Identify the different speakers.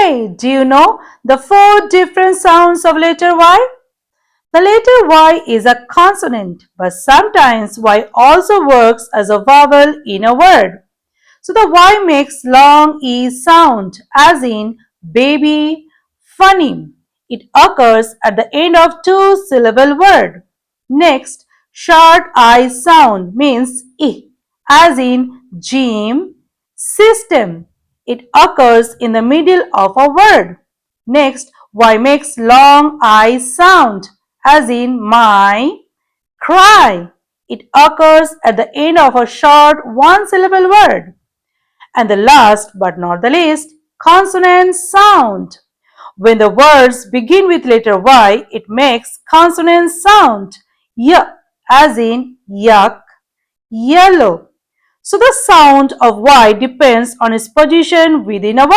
Speaker 1: Hey, do you know the 4 different sounds of letter Y? The letter Y is a consonant, but sometimes Y also works as a vowel in a word. So the Y makes long E sound, as in baby, funny. It occurs at the end of 2-syllable word. Next, short I sound means I, as in gym, system. It occurs in the middle of a word. Next, Y makes long I sound, as in my, cry. It occurs at the end of a short 1-syllable word. And the last but not the least, consonant sound. When the words begin with letter Y, it makes consonant sound. Y, as in yuck, yellow. So the sound of Y depends on its position within a word.